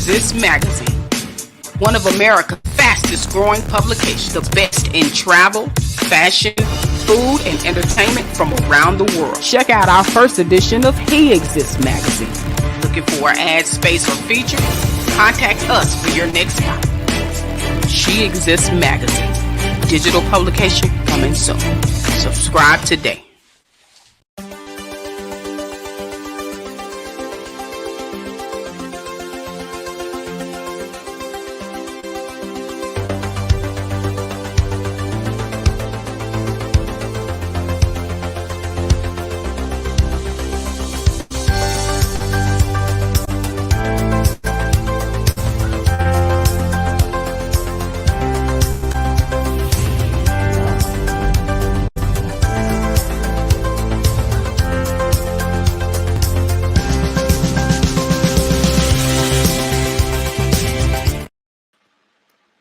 Exists magazine, one of America's fastest growing publications, the best in travel, fashion, food, and entertainment from around the world. Check out our first edition of He Exists magazine. Looking for an ad space or feature? Contact us for your next spot. She Exists magazine, digital publication coming soon. Subscribe today.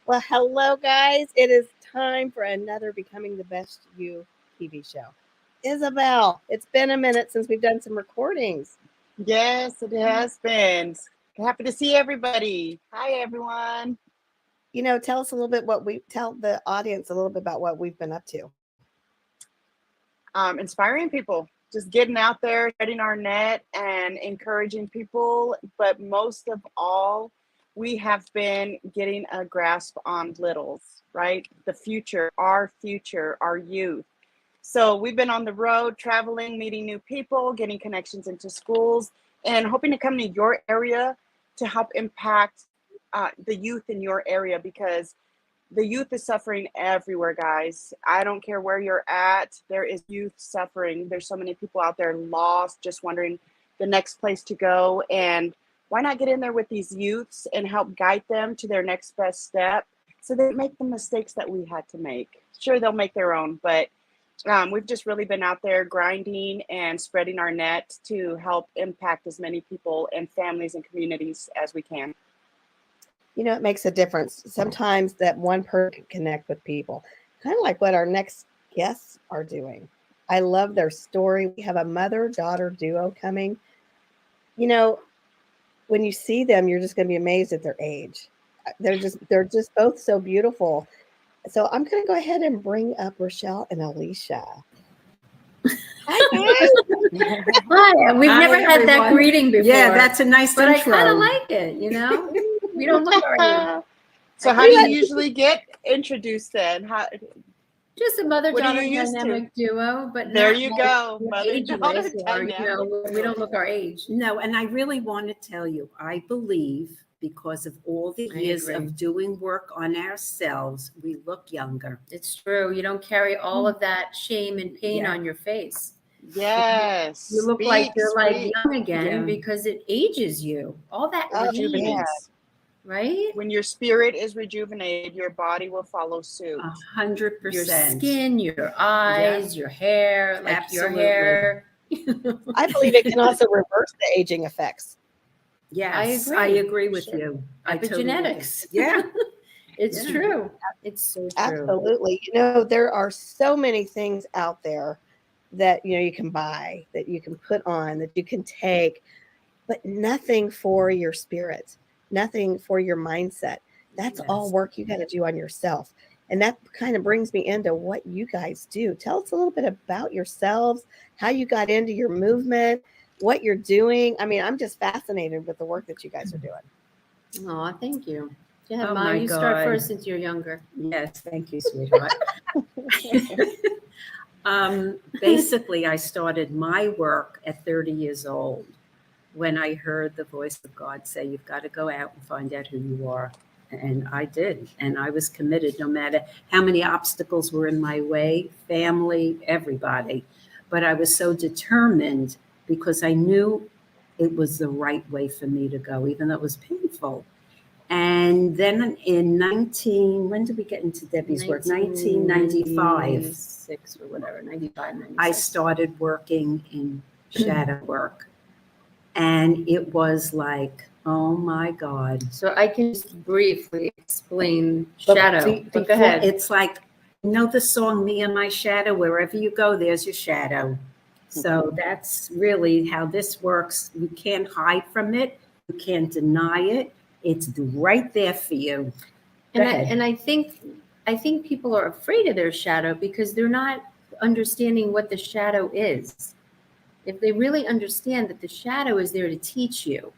Well, hello, guys. It is time for another Becoming the Best You TV show. Isabel, it's been a minute since we've done some recordings. Yes, it has been. Happy to see everybody. Hi, everyone. You know, tell us a little bit tell the audience a little bit about what we've been up to. Inspiring people, just getting out there, spreading our net and encouraging people. But most of all, we have been getting a grasp on littles, right? The future, our youth. So we've been on the road, traveling, meeting new people, getting connections into schools, and hoping to come to your area to help impact the youth in your area, because the youth is suffering everywhere, guys. I don't care where you're at. There is youth suffering. There's so many people out there lost, just wondering the next place to go. And why not get in there with these youths and help guide them to their next best step so they make the mistakes that we had to make. Sure, they'll make their own, but we've just really been out there grinding and spreading our net to help impact as many people and families and communities as we can. You know, it makes a difference. Sometimes that one person can connect with people, kind of like what our next guests are doing. I love their story. We have a mother-daughter duo coming. You know, when you see them, you're just going to be amazed at their age. They're just both so beautiful. So I'm going to go ahead and bring up Rochelle and Alicia. Hi, we've never had that greeting before. Yeah, that's a nice but intro. I kind of like it, you know? We don't look our age. So how do you usually get introduced then? Just a mother-daughter dynamic duo, but there not you like go, mother-daughter dynamic. You know, we don't look our age. No, and I really want to tell you, I believe because of all the years of doing work on ourselves, we look younger. It's true. You don't carry all of that shame and pain on your face. Yes. You look like you're like young again because it ages you. All that rejuvenates. Right? When your spirit is rejuvenated, your body will follow suit. 100%. Your skin, your eyes, your hair, like Absolutely. your hair. I believe it can also reverse the aging effects. Yes, I agree with you. Epigenetics. Yeah. It's true. It's so true. Absolutely. You know, there are so many things out there that, you know, you can buy, that you can put on, that you can take, but nothing for your spirit. Nothing for your mindset. That's all work you got to do on yourself. And that kind of brings me into what you guys do. Tell us a little bit about yourselves, how you got into your movement, what you're doing. I mean, I'm just fascinated with the work that you guys are doing. Oh, thank you. Yeah, Mom, you start first since you're younger. Yes, thank you, sweetheart. Basically, I started my work at 30 years old. When I heard the voice of God say, you've got to go out and find out who you are. And I did. And I was committed no matter how many obstacles were in my way, family, everybody. But I was so determined because I knew it was the right way for me to go, even though it was painful. And then in when did we get into Debbie's work? 1995. 6 or whatever, 95, 96. I started working in shadow work. And it was like, oh my God. So I can just briefly explain shadow. But go ahead. It's like, you know the song, Me and My Shadow? Wherever you go, there's your shadow. So that's really how this works. You can't hide from it. You can't deny it. It's right there for you. And I think people are afraid of their shadow because they're not understanding what the shadow is. If they really understand that the shadow is there to teach you,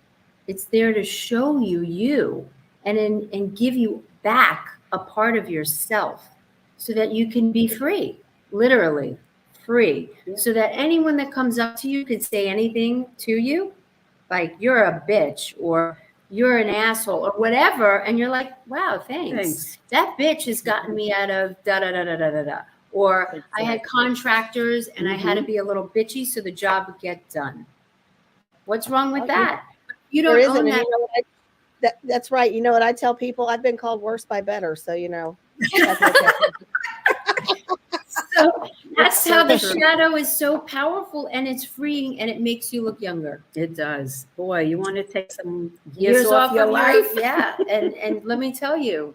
it's there to show you you and give you back a part of yourself so that you can be free, literally free. Yeah. So that anyone that comes up to you can say anything to you, like you're a bitch or you're an asshole or whatever. And you're like, wow, thanks. That bitch has gotten me out of da da da da da da da. Or I had contractors and I had to be a little bitchy so the job would get done. What's wrong with that? You don't There own isn't. that. And you know what that's right. You know what I tell people? I've been called worse by better. So, you know, that's okay. So that's how the shadow is so powerful and it's freeing and it makes you look younger. It does. Boy, you want to take some years off your life? Yeah. And let me tell you,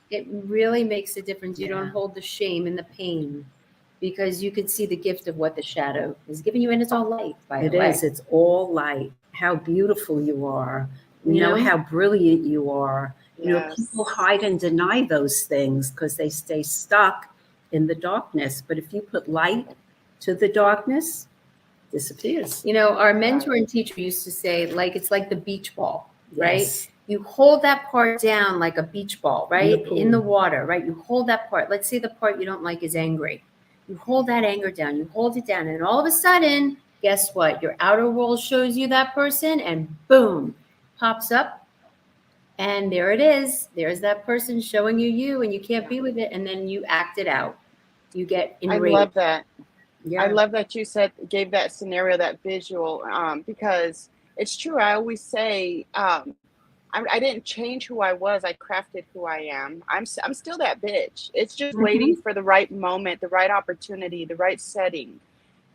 it really makes a difference. You don't hold the shame and the pain because you can see the gift of what the shadow is giving you. And it's all light, by the way. It is. It's all light. How beautiful you are. You know how brilliant you are. You know, people hide and deny those things because they stay stuck in the darkness. But if you put light to the darkness, it disappears. You know, our mentor and teacher used to say, like, it's like the beach ball, right? Yes. You hold that part down like a beach ball, right? In the water, right? You hold that part. Let's say the part you don't like is angry. You hold that anger down. You hold it down. And all of a sudden, guess what? Your outer world shows you that person and boom, pops up. And there it is. There's that person showing you you and you can't be with it. And then you act it out. You get enraged. I love that. Yeah. I love that you gave that scenario, that visual, because it's true. I always say, I didn't change who I was. I crafted who I am. I'm still that bitch. It's just waiting for the right moment, the right opportunity, the right setting.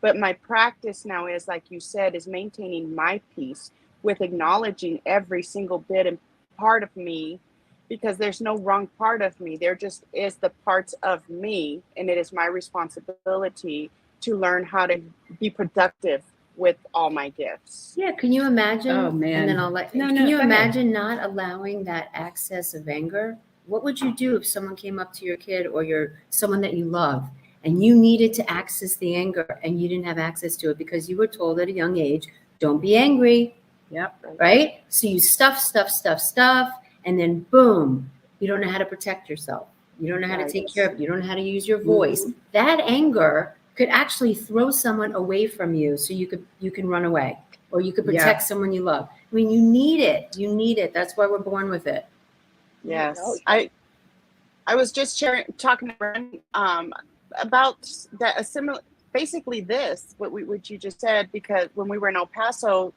But my practice now is, like you said, is maintaining my peace with acknowledging every single bit and part of me, because there's no wrong part of me. There just is the parts of me, and it is my responsibility to learn how to be productive with all my gifts. Yeah, can you imagine? Oh, man. And then I'll let No, can you go ahead. imagine not allowing that access of anger? What would you do if someone came up to your kid or someone that you love and you needed to access the anger and you didn't have access to it because you were told at a young age, don't be angry. Yep. Right? So you stuff, and then boom, you don't know how to protect yourself. You don't know how to take care of it. You don't know how to use your voice. That anger could actually throw someone away from you so you can run away or you could protect someone you love. I mean, you need it. You need it. That's why we're born with it. Yes. I was just talking about that, basically this, what you just said, because when we were in El Paso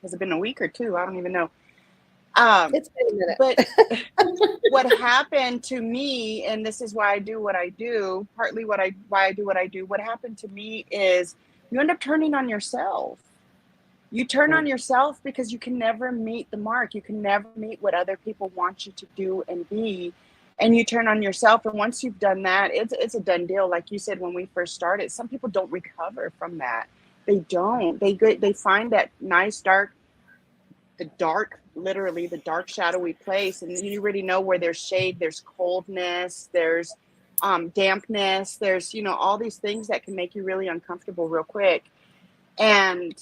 has it been a week or two? I don't even know. It's been a minute. But what happened to me, and this is why I do what I do, partly why I do what I do, what happened to me is you end up turning on yourself. You turn on yourself because you can never meet the mark. You can never meet what other people want you to do and be. And you turn on yourself. And once you've done that, it's a done deal. Like you said, when we first started, some people don't recover from that. They don't. They find that nice, literally the dark shadowy place. And you already know where there's shade, there's coldness, there's dampness, there's, all these things that can make you really uncomfortable real quick. And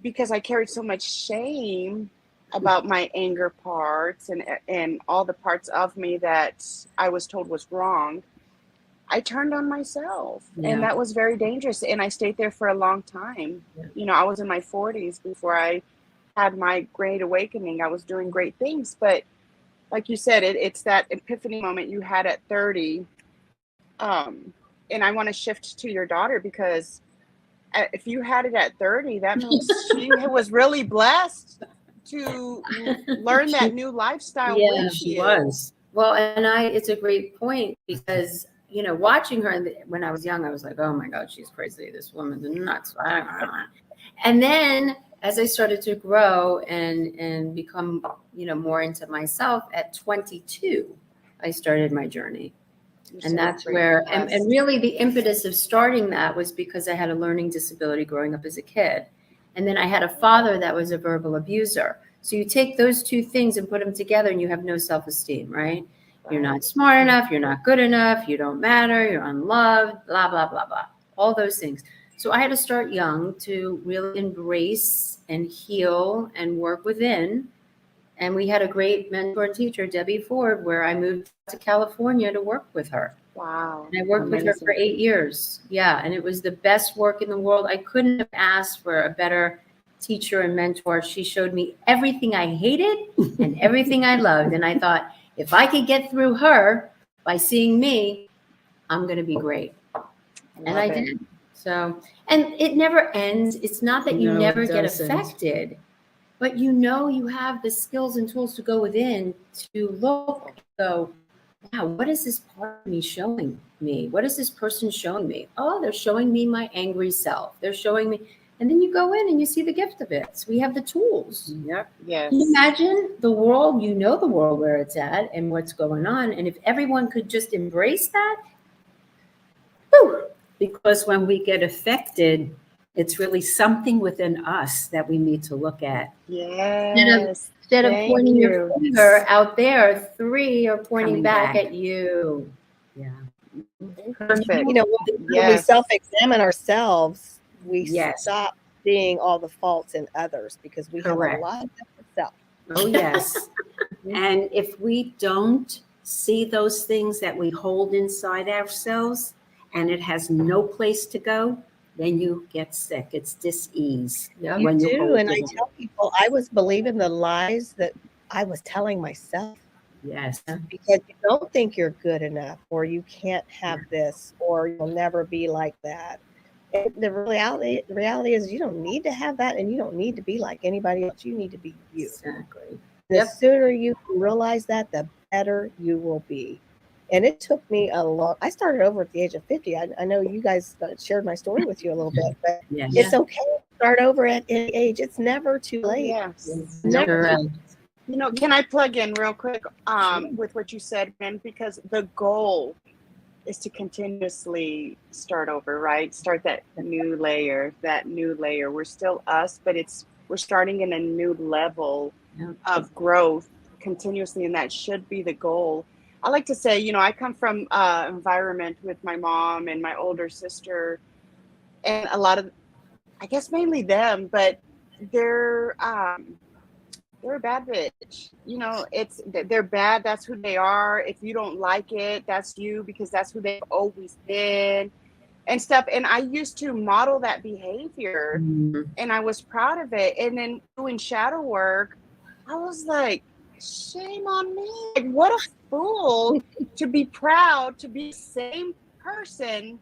because I carried so much shame about my anger parts and all the parts of me that I was told was wrong, I turned on myself. And that was very dangerous. And I stayed there for a long time. I was in my 40s before I had my great awakening. I was doing great things. But like you said, it's that epiphany moment you had at 30. And I want to shift to your daughter, because if you had it at 30, that means she was really blessed to learn that new lifestyle. Yeah, she was. Well, and it's a great point because, watching her when I was young, I was like, oh my God, she's crazy. This woman's nuts. And then as I started to grow and become, more into myself at 22, I started my journey. And that's where, and really the impetus of starting that was because I had a learning disability growing up as a kid. And then I had a father that was a verbal abuser. So you take those two things and put them together and you have no self-esteem, right? You're not smart enough. You're not good enough. You don't matter. You're unloved, blah, blah, blah, blah. All those things. So I had to start young to really embrace and heal and work within. And we had a great mentor and teacher, Debbie Ford, where I moved to California to work with her. Wow. And I worked with her for 8 years. Yeah. And it was the best work in the world. I couldn't have asked for a better teacher and mentor. She showed me everything I hated and everything I loved. And I thought, if I could get through her by seeing me, I'm going to be great. And I did. So, and it never ends. It's not that you never get affected, but you have the skills and tools to go within to look and go, wow, what is this part of me showing me? What is this person showing me? Oh, they're showing me my angry self. They're showing me. And then you go in and you see the gift of it. So we have the tools. Yep. Yes. Can you imagine the world, the world where it's at and what's going on. And if everyone could just embrace that. Whew. Because when we get affected, it's really something within us that we need to look at. Yes. Instead of Thank pointing your you. finger out there, 3 are pointing Coming back back. at you. Yeah. Perfect. When we Yes. self-examine ourselves, we Yes. stop seeing all the faults in others because we Correct. have a lot of self. Oh, yes. And if we don't see those things that we hold inside ourselves and it has no place to go, then you get sick. It's dis-ease. Yeah. You when you do, hold and I it. tell people I was believing the lies that I was telling myself. Yes. Because you don't think you're good enough, or you can't have this, or you'll never be like that. And the reality is you don't need to have that, and you don't need to be like anybody else. You need to be you. Exactly. The Yep. sooner you realize that, the better you will be. And it took me I started over at the age of 50. I know you guys shared my story with you a little bit, but Yes. it's okay to start over at any age. It's never too late. Yes. Never. Correct. You know, can I plug in real quick with what you said, Ben? Because the goal is to continuously start over, right? Start that new layer. We're still us, but we're starting in a new level of growth continuously, and that should be the goal. I like to say, I come from environment with my mom and my older sister, and a lot of, I guess mainly them, but they're a bad bitch. They're bad. That's who they are. If you don't like it, that's you, because that's who they've always been and stuff. And I used to model that behavior and I was proud of it. And then doing shadow work, I was like, shame on me. Like, what a fool to be proud to be the same person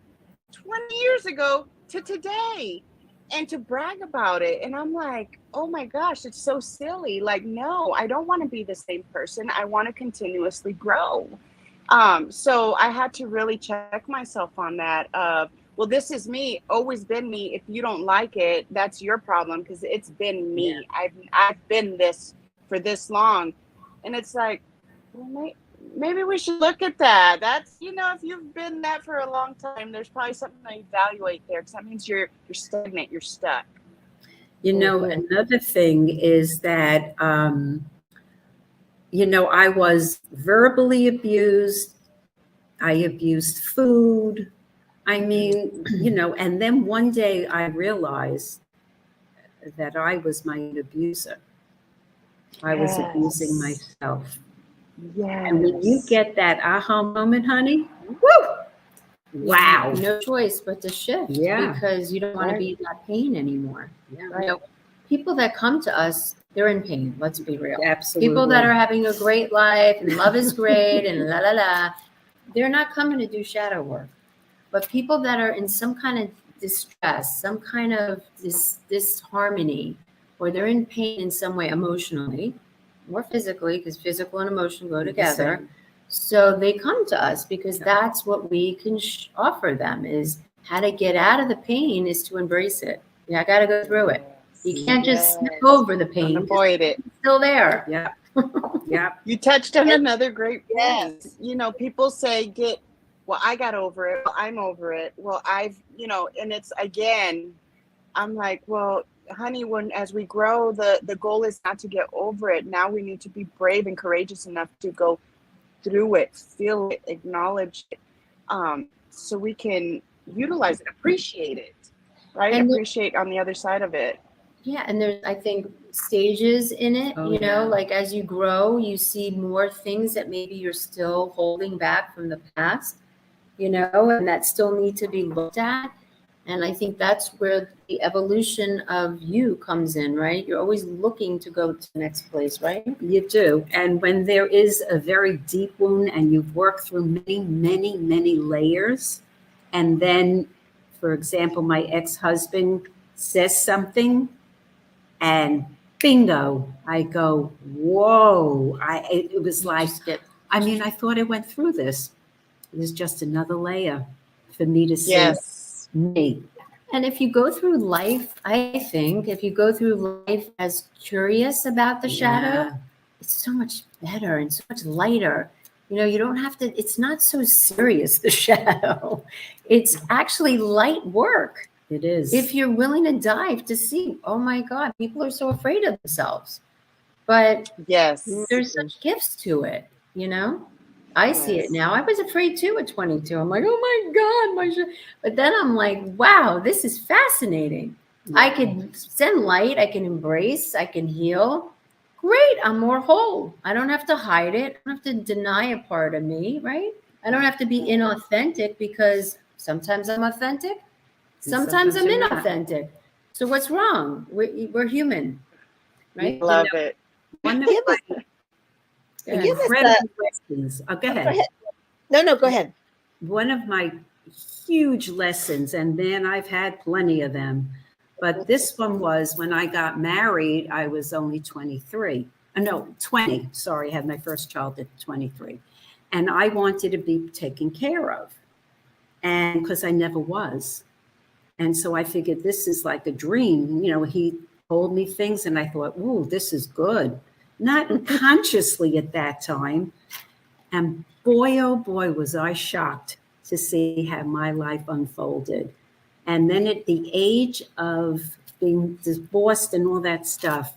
20 years ago to today and to brag about it. And I'm like, oh my gosh, it's so silly. Like, no, I don't want to be the same person. I want to continuously grow. So I had to really check myself on that well, this is me, always been me. If you don't like it, that's your problem, because it's been me. Yeah. I've been this for this long. And it's like, well, maybe we should look at that. That's, if you've been that for a long time, there's probably something to evaluate there, because that means you're stagnant, you're stuck. Another thing is that, I was verbally abused. I abused food. I mean, and then one day I realized that I was my own abuser. I was abusing myself. Yes. And when you get that aha moment, honey, woo! Wow. No choice but to shift, because you don't want to be in that pain anymore. Yeah. Right. People that come to us, they're in pain. Let's be real. Absolutely. People that are having a great life and love is great and la la la, they're not coming to do shadow work. But people that are in some kind of distress, some kind of disharmony, or they're in pain in some way emotionally or physically, because physical and emotion go together. So they come to us because that's what we can offer them, is how to get out of the pain is to embrace it. I got to go through it. You can't just snip over the pain. Avoid it. It's still there. Yeah. Yeah. You touched on another great point. People say well, I got over it. Well, I'm over it. Well, and it's, again, I'm like, well, honey, when as we grow, the goal is not to get over it. Now we need to be brave and courageous enough to go through it, feel it, acknowledge it, so we can utilize it, appreciate it, right? And Appreciate on the other side of it. yeah, and there's, I think, stages in it, Oh, you know, yeah. like as you grow, you see more things that maybe you're still holding back from the past, you know, and that still need to be looked at. And I think that's where the evolution of you comes in, right? You're always looking to go to the next place, right? You do. And when there is a very deep wound and you've worked through many, many, many layers, and then, for example, my ex-husband says something and bingo, I go, whoa. It was like, Just get, I mean, I thought I went through this. It was just another layer for me to see Yes. me. and if you go through life, I think if you go through life as curious about the shadow, Yeah. it's so much better and so much lighter. You know, you don't have to, it's not so serious, the shadow. It's actually light work. It is. If you're willing to dive to see, oh my God, people are so afraid of themselves. But Yes. there's such gifts to it, you know? I see it now. I was afraid too at 22. I'm like, oh my God, but then I'm like, wow, this is fascinating. I can send light, I can embrace, I can heal. Great, I'm more whole. I don't have to hide it. I don't have to deny a part of me, right? I don't have to be inauthentic because sometimes I'm authentic, sometimes I'm you're not. inauthentic. So what's wrong? We're human, right? Love it. One of Give us, my give us incredible lessons. Oh, go Go ahead. ahead. No, go ahead. One of my huge lessons, and man, I've had plenty of them, but this one was when I got married, I was only 23. No, 20. Sorry, I had my first child at 23. And I wanted to be taken care of. And because I never was. And so I figured this is like a dream. You know, he told me things and I thought, ooh, this is good. Not consciously at that time. And boy, oh boy, was I shocked to see how my life unfolded. And then at the age of being divorced and all that stuff,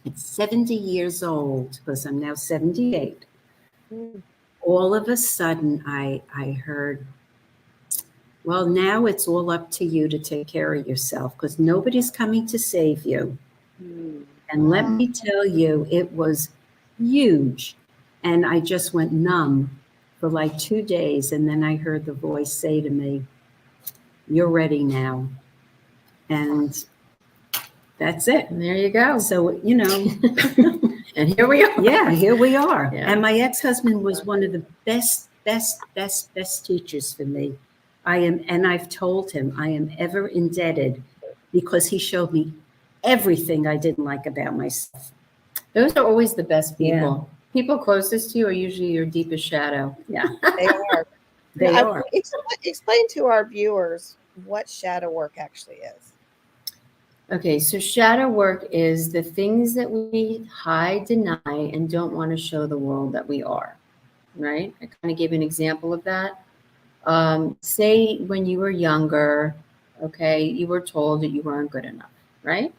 at 70 years old, because I'm now 78, all of a sudden I heard, well, now it's all up to you to take care of yourself because nobody's coming to save you. And let me tell you, it was huge. And I just went numb for like 2 days. And then I heard the voice say to me, you're ready now. And that's it. And there you go. So, you know, And here we are. yeah, here we are. Yeah. And my ex-husband was one of the best teachers for me. And I've told him I am ever indebted because he showed me everything I didn't like about myself. Those are always the best people. Yeah. People closest to you are usually your deepest shadow. Yeah, They are. they Now, are. Explain to our viewers what shadow work actually is. Okay, so shadow work is the things that we hide, deny, and don't want to show the world that we are, right? I kind of gave an example of that. Say when you were younger, okay, you were told that you weren't good enough, right?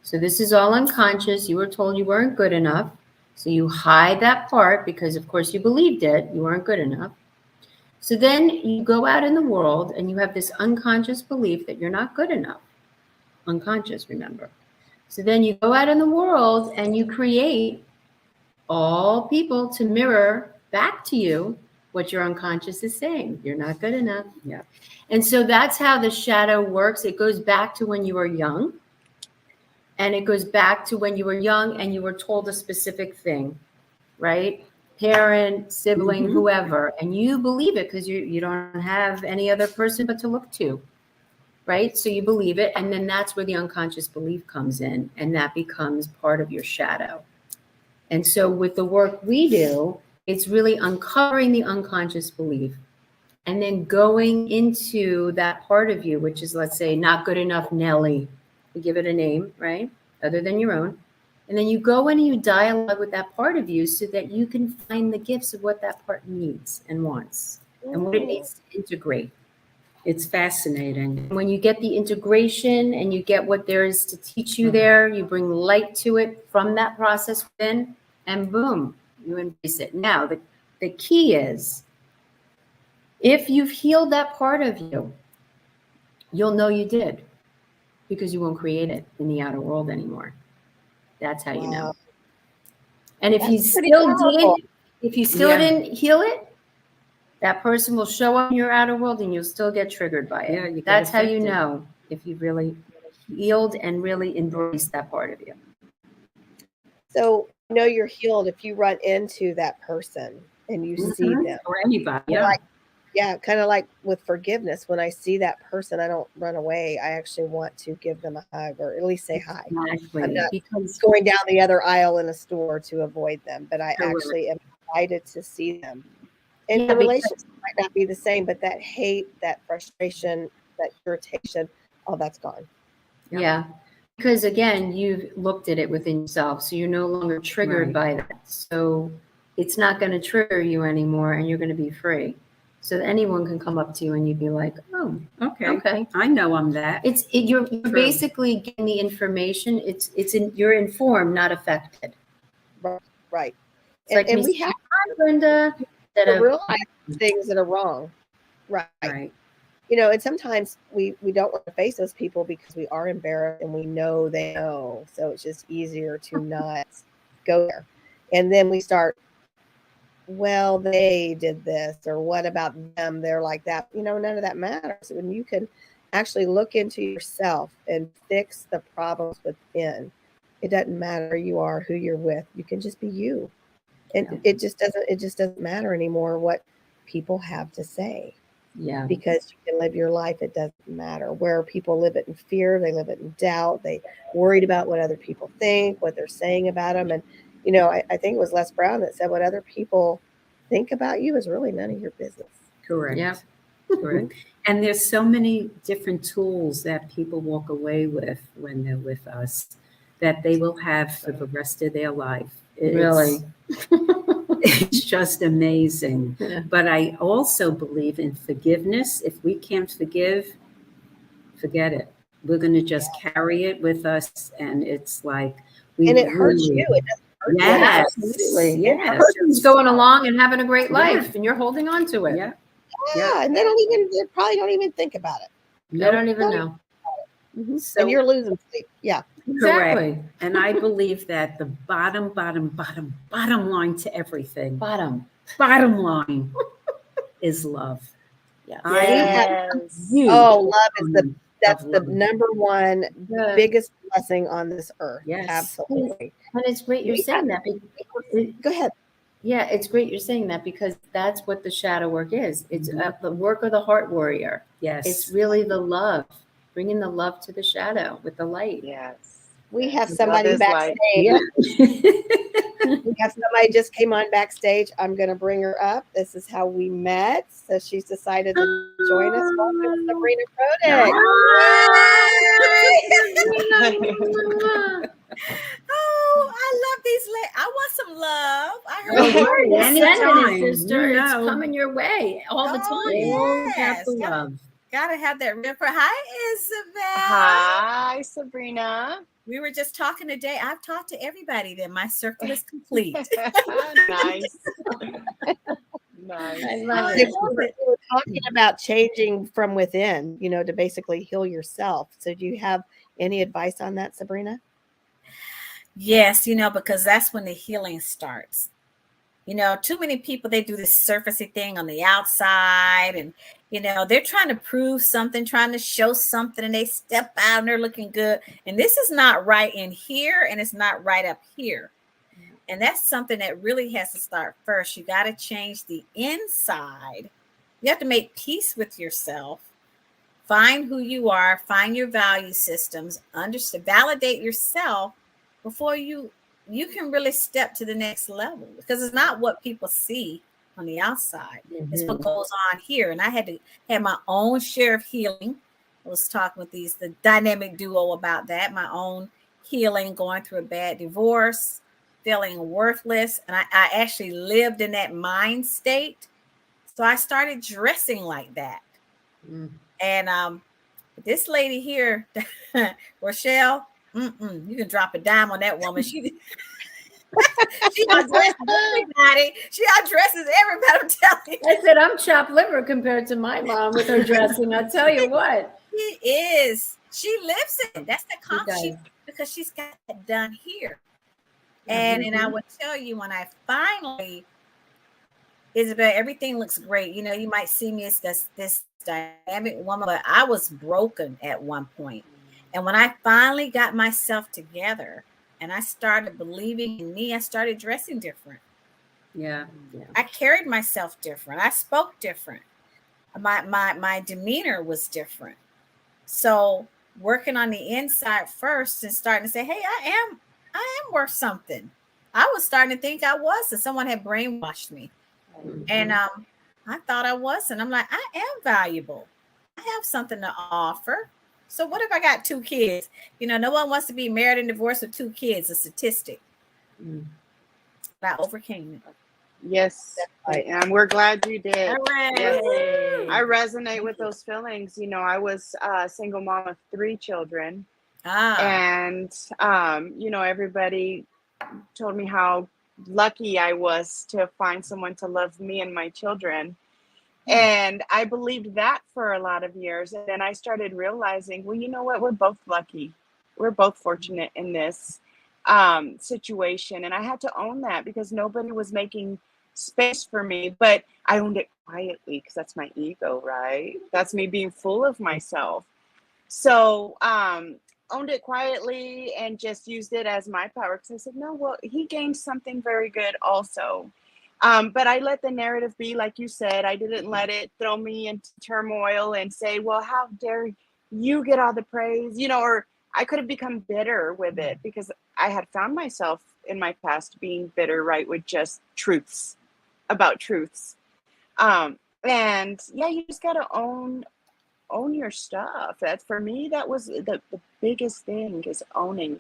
So this is all unconscious. You were told you weren't good enough. So you hide that part because, of course, you believed it. You weren't good enough. So then you go out in the world and you have this unconscious belief that you're not good enough. Unconscious, remember. So then you go out in the world and you create all people to mirror back to you what your unconscious is saying. You're not good enough. Yeah. And so that's how the shadow works. It goes back to when you were young. And it goes back to when you were young and you were told a specific thing, right? Parent, sibling, Mhm. whoever. And you believe it because you don't have any other person but to look to, right? So you believe it. And then that's where the unconscious belief comes in. And that becomes part of your shadow. And so with the work we do, it's really uncovering the unconscious belief and then going into that part of you, which is, let's say, not good enough Nellie. We give it a name, right? Other than your own. And then you go in and you dialogue with that part of you so that you can find the gifts of what that part needs and wants and what it needs to integrate. It's fascinating. When you get the integration and you get what there is to teach you there, you bring light to it from that process within, and boom, you embrace it. Now, the key is, if you've healed that part of you, you'll know you did, because you won't create it in the outer world anymore. That's how you know. Wow. And if That's you pretty still powerful. did, if you still Yeah. didn't heal it, that person will show up in your outer world and you'll still get triggered by it. Yeah, you get That's how you affected. know if you really healed and really embraced that part of you. So you know you're healed if you run into that person and you see Mhm. them. Or anybody. Or Yeah. like, yeah, kind of like with forgiveness. When I see that person, I don't run away. I actually want to give them a hug or at least say hi. Exactly. I'm not Because going down the other aisle in a store to avoid them, but I Correct. actually am excited to see them. And Yeah, the because- relationship might not be the same, but that hate, that frustration, that irritation, all that's gone. Yep. Yeah. Because again, you've looked at it within yourself. So you're no longer triggered Right. by that. So it's not going to trigger you anymore and you're going to be free. So that anyone can come up to you and you'd be like, oh, okay. okay. I know I'm that. You're basically getting the information. You're informed, not affected. Right. It's like And me we saying, have hi, Brenda. to realize things that are wrong. Right. Right. You know, and sometimes we don't want to face those people because we are embarrassed and we know they know. So it's just easier to not go there. And then we start, well, they did this, or what about them? They're like that. You know, none of that matters. When you can actually look into yourself and fix the problems within, it doesn't matter who you are, who you're with. You can just be you. And Yeah. it just doesn't matter anymore what people have to say. Yeah. Because you can live your life, it doesn't matter. Where people live it in fear, they live it in doubt, they worried about what other people think, what they're saying about them. And, you know, I think it was Les Brown that said what other people think about you is really none of your business. Correct. Yeah. Correct. And there's so many different tools that people walk away with when they're with us that they will have for the rest of their life. Really? It's just amazing. Yeah. But I also believe in forgiveness. If we can't forgive, forget it. We're going to just carry it with us. And it's like, And it hurts you. It doesn't hurt you. Yes. Absolutely. Yes. The person's going along and having a great life and you're holding on to it. Yeah. Yeah, and they probably don't even think about it. They don't even know. So, And you're losing sleep. Yeah. Exactly. correct. And I believe that the bottom line to everything, Bottom. bottom line is love. Yeah. Yes. Oh, love is that's Of the love. number one Yeah. biggest blessing on this earth. Yes. Absolutely. And it's great you're We saying have- that. Go ahead. Yeah, it's great you're saying that because that's what the shadow work is. It's the work of the heart warrior. Yes. It's really the love, bringing the love to the shadow with the light. Yes. We have Love somebody is light. backstage. Yeah. We have somebody just came on backstage. I'm going to bring her up. This is how we met. So she's decided to join us. Welcome, Sabrina Protic. Oh, I love these. I want some love. I heard. Don't worry, Anytime, sending it, sister. you It's know. coming your way all the Oh, time. yeah. All about the Yes. love. Gotta have that ripper. Hi, Isabel. Hi, Sabrina. We were just talking today. I've talked to everybody. Then my circle is complete. Nice. Nice. I love We it. were talking about changing from within, you know, to basically heal yourself. So do you have any advice on that, Sabrina? Yes, because that's when the healing starts. Too many people, they do this surfacey thing on the outside and, they're trying to prove something, trying to show something, and they step out and they're looking good. And this is not right in here and it's not right up here. And that's something that really has to start first. You got to change the inside. You have to make peace with yourself. Find who you are, find your value systems, understand, validate yourself before you can really step to the next level, because it's not what people see on the outside. It's what goes on here. And I had to have my own share of healing. I was talking with the dynamic duo about that, my own healing, going through a bad divorce, feeling worthless. And I actually lived in that mind state. So I started dressing like that. And this lady here, Rochelle, you can drop a dime on that woman. She undresses everybody. She undresses everybody. I'm telling you. I said I'm chopped liver compared to my mom with her dressing. I'll tell you what. She is. She lives it. That's the does. because she's got it done here. And I would tell you, when I finally, Isabel, everything looks great. You know, you might see me as this dynamic woman, but I was broken at one point. And when I finally got myself together and I started believing in me, I started dressing different. Yeah. I carried myself different. I spoke different. My demeanor was different. So working on the inside first and starting to say, hey, I am worth something. I was starting to think I was, and someone had brainwashed me. And I thought I wasn't. I'm like, I am valuable. I have something to offer. So what if I got 2 kids? You know, no one wants to be married and divorced with 2 kids, a statistic. But I overcame it. Yes, and we're glad you did. Yes. Hooray. I resonate with those feelings. You know, I was a single mom of 3 children. And, you know, everybody told me how lucky I was to find someone to love me and my children. And I believed that for a lot of years. And then I started realizing, well, you know what? We're both lucky. We're both fortunate in this situation. And I had to own that because nobody was making space for me, but I owned it quietly because that's my ego, right? That's me being full of myself. So, owned it quietly and just used it as my power. Because I said, no, well, he gained something very good also. But I let the narrative be, like you said. I didn't let it throw me into turmoil and say, well, how dare you get all the praise, you know, or I could have become bitter with it because I had found myself in my past being bitter, right, with just truths about truths. And yeah, you just got to own your stuff. That's, for me, that was the biggest thing, is owning.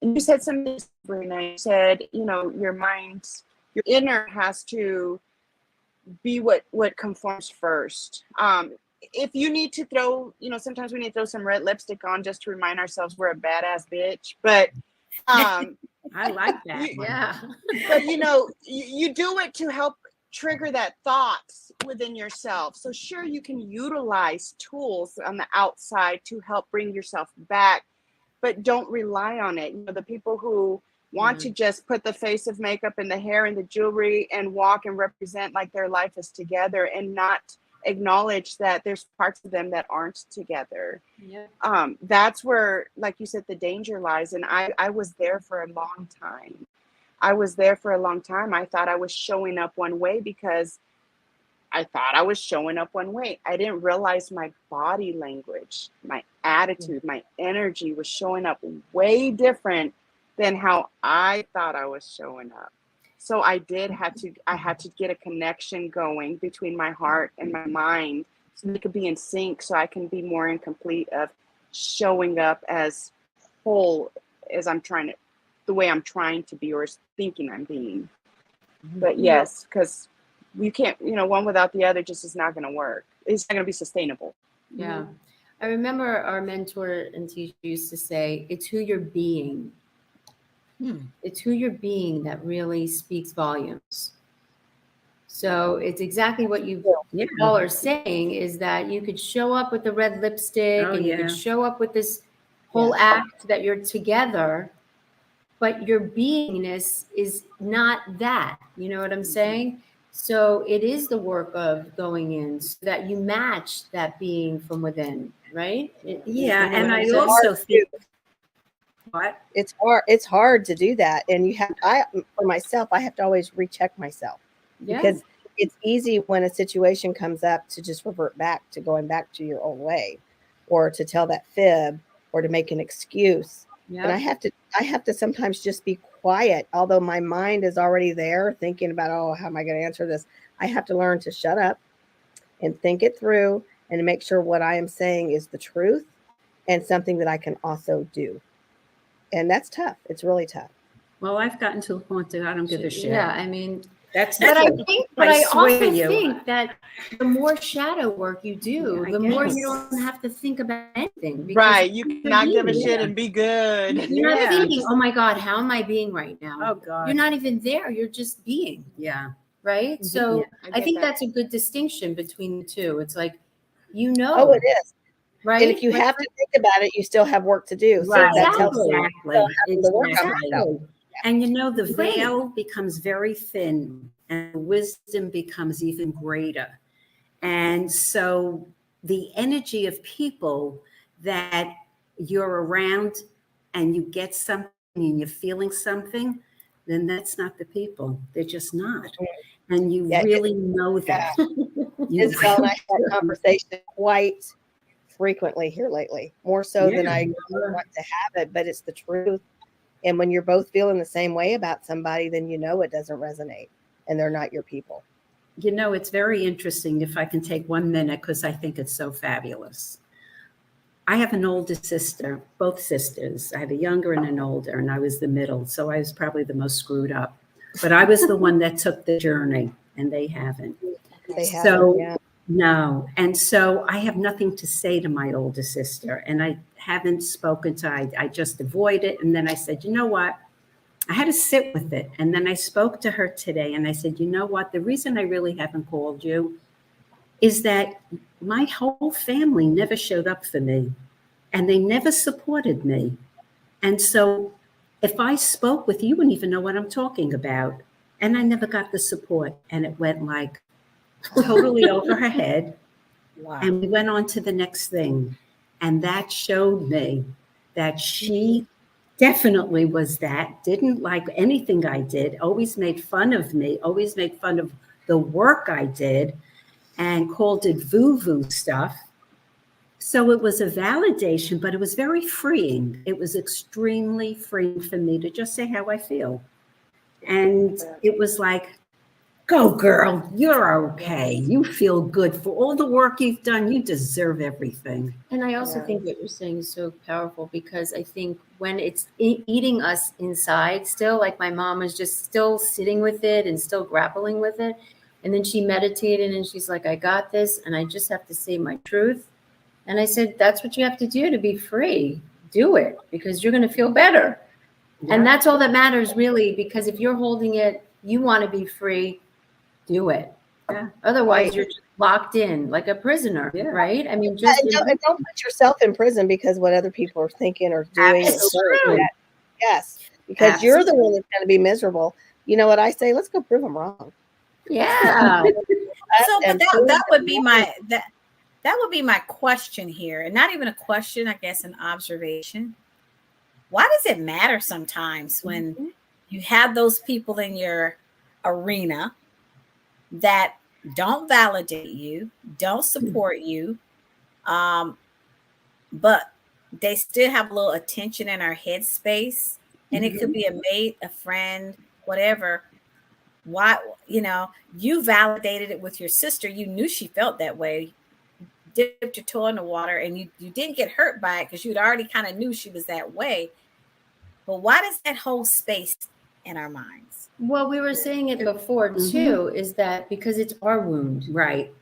And you said something, Sabrina. You said, you know, your mind, your inner has to be what conforms first. If you need to throw, you know, sometimes we need to throw some red lipstick on just to remind ourselves we're a badass bitch. But I like that. Yeah. but you know, you do it to help trigger that thoughts within yourself. So sure, you can utilize tools on the outside to help bring yourself back, but don't rely on it. You know, the people who want to just put the face of makeup and the hair and the jewelry and walk and represent like their life is together and not acknowledge that there's parts of them that aren't together. That's where, like you said, the danger lies. And I was there for a long time. I thought I was showing up one way because I thought I was showing up one way. I didn't realize my body language, my attitude, my energy was showing up way different than how I thought I was showing up. So I had to get a connection going between my heart and my mind so they could be in sync, so I can be more in complete of showing up as whole as the way I'm trying to be, or thinking I'm being. But yes, because you can't, you know, one without the other just is not going to work. It's not going to be sustainable. Yeah. I remember our mentor and teacher used to say, it's who you're being. It's who you're being that really speaks volumes. So it's exactly what you all are saying, is that you could show up with the red lipstick and you could show up with this whole act that you're together, but your beingness is not that. You know what I'm saying? So it is the work of going in so that you match that being from within, right? And I also think it's hard to do that. And for myself, I have to always recheck myself because it's easy when a situation comes up to just revert back to going back to your old way, or to tell that fib, or to make an excuse. And I have to sometimes just be quiet, although my mind is already there thinking about, oh, how am I going to answer this? I have to learn to shut up and think it through and to make sure what I am saying is the truth and something that I can also do. And that's tough. It's really tough. Well, I've gotten to the point that I don't give a shit. Yeah, I mean, That's But I true. think, but I swear also you. think that the more shadow work you do, Yeah, I the more you guess. don't have to think about anything. Because Right. You you're cannot give a being. shit and be good. You're not Yeah. thinking, oh my God, how am I being right now? Oh God. You're not even there. You're just being, Yeah. right? So Yeah. I get think that. that's a good distinction between the two. It's like, Oh, it is. right? And if you Like, have to think about it, you still have work to do. So Right. that's helpful. Exactly. having to work on Exactly. myself. And you know, the Right. veil becomes very thin and wisdom becomes even greater. And so the energy of people that you're around and you get something and you're feeling something, then that's not the people. They're just not. And you Yeah, really know that. You Isabel and I really have that conversation quite frequently here lately, more so than Yeah. I want to have it, but it's the truth. And when you're both feeling the same way about somebody, then you know it doesn't resonate and they're not your people. You know, it's very interesting if I can take 1 minute because I think it's so fabulous. I have an older sister, both sisters. I have a younger and an older, and I was the middle. So I was probably the most screwed up. But I was the one that took the journey, and they haven't. They have So, yeah. no. And so I have nothing to say to my older sister, and I haven't spoken to her. I just avoid it. And then I said, you know what? I had to sit with it. And then I spoke to her today, and I said, you know what? The reason I really haven't called you is that my whole family never showed up for me and they never supported me. And so if I spoke with you, you wouldn't even know what I'm talking about. And I never got the support. And it went like totally over her head. Wow. And we went on to the next thing. And that showed me that she definitely was that, didn't like anything I did, always made fun of me, always made fun of the work I did, and called it voo-voo stuff. So it was a validation, but it was very freeing. It was extremely freeing for me to just say how I feel. And it was like, go girl, you're okay. You feel good for all the work you've done. You deserve everything. and I also think what you're saying is so powerful because I think when it's eating us inside still, like my mom was just still sitting with it and still grappling with it. And then she meditated and she's like, I got this and I just have to say my truth. And I said, that's what you have to do to be free. Do it because you're going to feel better. Yeah. And that's all that matters really, because if you're holding it, you want to be free, do it. Yeah. Otherwise, Right. you're just locked in like a prisoner, Yeah. right? I mean, Yeah, just and don't put yourself in prison because what other people are thinking or doing. It's true. Yes, because you're the one that's going to be miserable. You know what I say? Let's go prove them wrong. yeah. So, but And that, prove that would them be wrong. that would be my question here, and not even a question, I guess, an observation. Why does it matter sometimes when you have those people in your arena that don't validate you, don't support you, but they still have a little attention in our headspace, and it could be a mate, a friend, whatever. Why, you validated it with your sister. You knew she felt that way. Dipped your toe in the water, and you didn't get hurt by it because you'd already kind of knew she was that way. But why does that hold space in our minds? Well, we were saying it before too, is that because it's our wound, Right.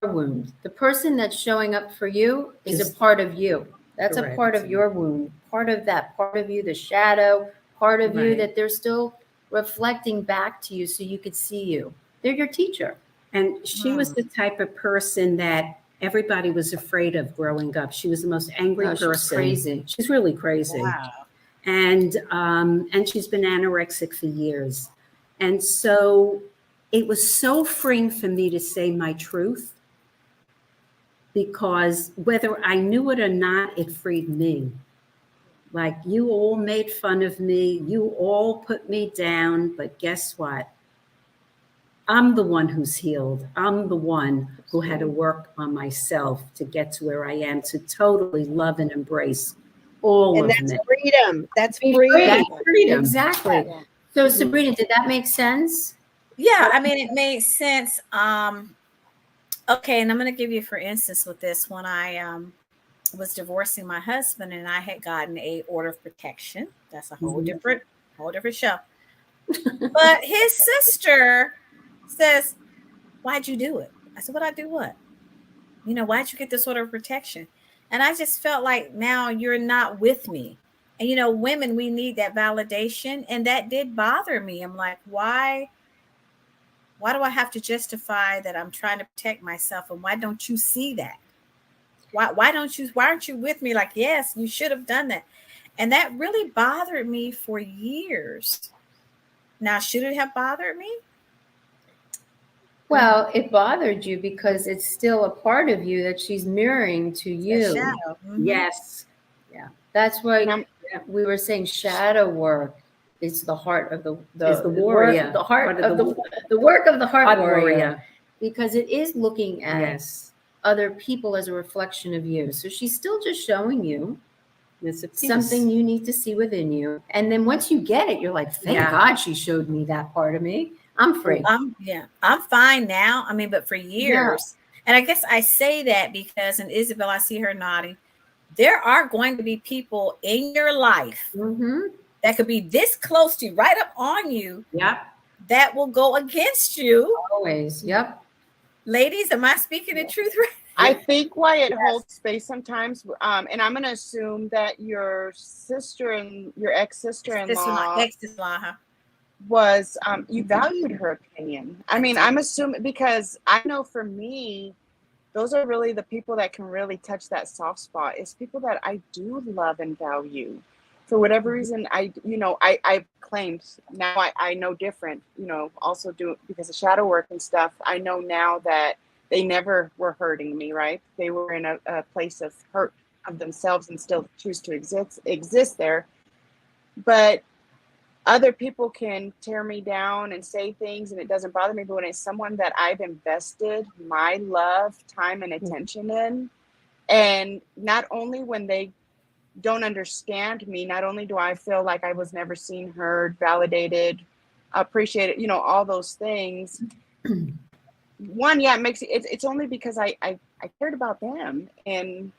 our wound. The person that's showing up for you is Just- a part of you. That's Correct. a part of your wound, part of that part of you, the shadow part of you Right. that they're still reflecting back to you so you could see you. They're your teacher. And she was the type of person that everybody was afraid of growing up. She was the most angry No, person. she was crazy. She's really crazy. Wow. And she's been anorexic for years. And so it was so freeing for me to say my truth because whether I knew it or not, it freed me. Like, you all made fun of me, you all put me down, but guess what? I'm the one who's healed. I'm the one who had to work on myself to get to where I am, to totally love and embrace all And of that's me. freedom. That's Be freedom. That's freedom. Exactly. So Sabrina, did that make sense? Yeah, I mean, it made sense. Okay, and I'm going to give you, for instance, with this, when I was divorcing my husband and I had gotten a order of protection. That's a whole different show. But his sister says, why'd you do it? I said, what'd I do what? You know, why'd you get this sort of protection? And I just felt like now you're not with me. And, you know, women, we need that validation. And that did bother me. I'm like, why do I have to justify that I'm trying to protect myself? And why don't you see that? Why aren't you with me? Like, yes, you should have done that. And that really bothered me for years. Now, should it have bothered me? Well, it bothered you because it's still a part of you that she's mirroring to you. The shadow. Mhm. Yes. Yeah. That's why And we were saying shadow work is the heart of the Is the warrior. the heart Part of the work of the heart Heart warrior. warrior. Because it is looking at Yes. other people as a reflection of you. So she's still just showing you It's a piece. something you need to see within you. And then once you get it, you're like, thank Yeah. God she showed me that part of me. I'm free. I'm fine now. I mean, but for years, and I guess I say that because, and Isabel, I see her nodding. There are going to be people in your life Mm-hmm. that could be this close to you, right up on you, Yep. that will go against you. Always. Yep. Ladies, am I speaking the truth? I think why it holds space sometimes, and I'm going to assume that your sister and your ex-sister-in-law Ex-sister-in-law, huh? was, you valued her opinion. I mean, I'm assuming, because I know for me, those are really the people that can really touch that soft spot. It's people that I do love and value. For whatever reason, I've claimed, now I know different, also do because of shadow work and stuff. I know now that they never were hurting me, right? They were in a place of hurt of themselves and still choose to exist there. But other people can tear me down and say things and it doesn't bother me. But when it's someone that I've invested my love, time, and attention in, and not only when they don't understand me, not only do I feel like I was never seen, heard, validated, appreciated, all those things. One, it makes it's only because I cared about them. And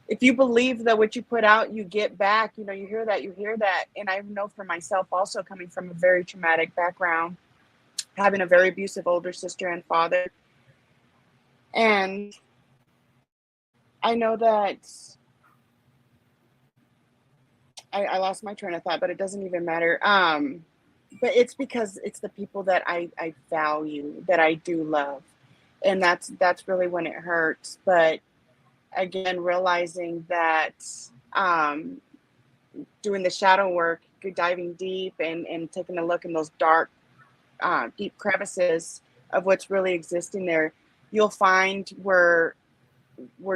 if you believe that what you put out, you get back, you hear that. And I know for myself also, coming from a very traumatic background, having a very abusive older sister and father. And I know that I lost my train of thought, but it doesn't even matter. But it's because it's the people that I value, that I do love. And that's really when it hurts. But again, realizing that doing the shadow work, diving deep and taking a look in those dark, deep crevices of what's really existing there, you'll find where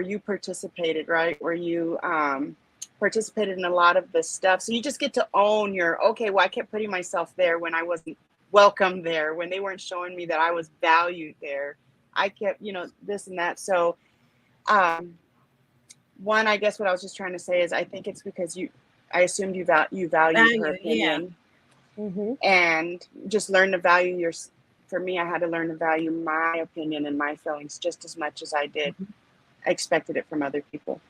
you participated, right? Where you participated in a lot of this stuff. So you just get to own I kept putting myself there when I wasn't welcome there, when they weren't showing me that I was valued there. I kept, this and that. So one, I guess what I was just trying to say is I think it's because I assumed you valued her opinion. Yeah. Mm-hmm. And just learn to value for me, I had to learn to value my opinion and my feelings just as much as I did. I expected it from other people.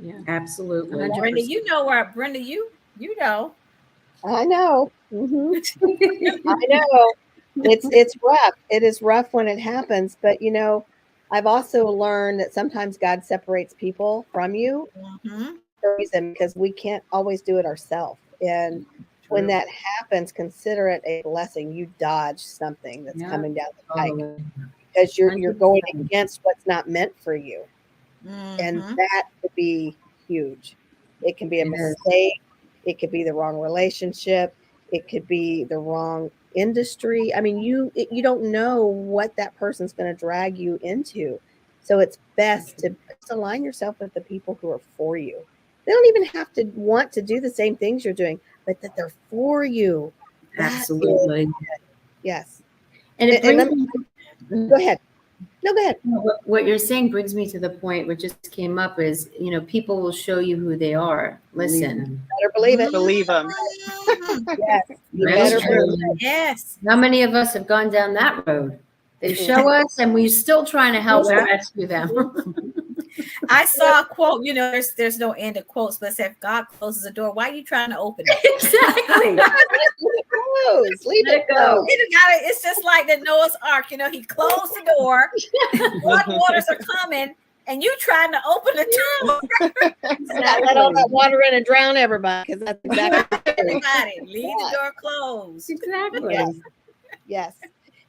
Yeah, absolutely. Brenda, you know. I know. Mm-hmm. I know. It's rough. It is rough when it happens, but I've also learned that sometimes God separates people from you for a reason, because we can't always do it ourselves. And when that happens, consider it a blessing. You dodge something that's coming down the pike, because you're going against what's not meant for you. And that could be huge. It can be a mistake. It could be the wrong relationship. It could be the wrong industry. I mean, you don't know what that person's going to drag you into. So it's best to align yourself with the people who are for you. They don't even have to want to do the same things you're doing, but that they're for you. Absolutely. Yes. And it brings go ahead. No, go ahead. What you're saying brings me to the point which just came up is, people will show you who they are. Listen. Better believe it. Believe them. Yes. You better believe it. Yes. How many of us have gone down that road? They show us and we're still trying to help rescue them. I saw a quote, there's no end to quotes, but it said, if God closes the door, why are you trying to open it? Exactly. Leave it go. It's just like the Noah's Ark, he closed the door, flood waters are coming, and you trying to open the door. Let all that water in and drown everybody, because that's exactly everybody. Leave the door closed. Exactly. Yes.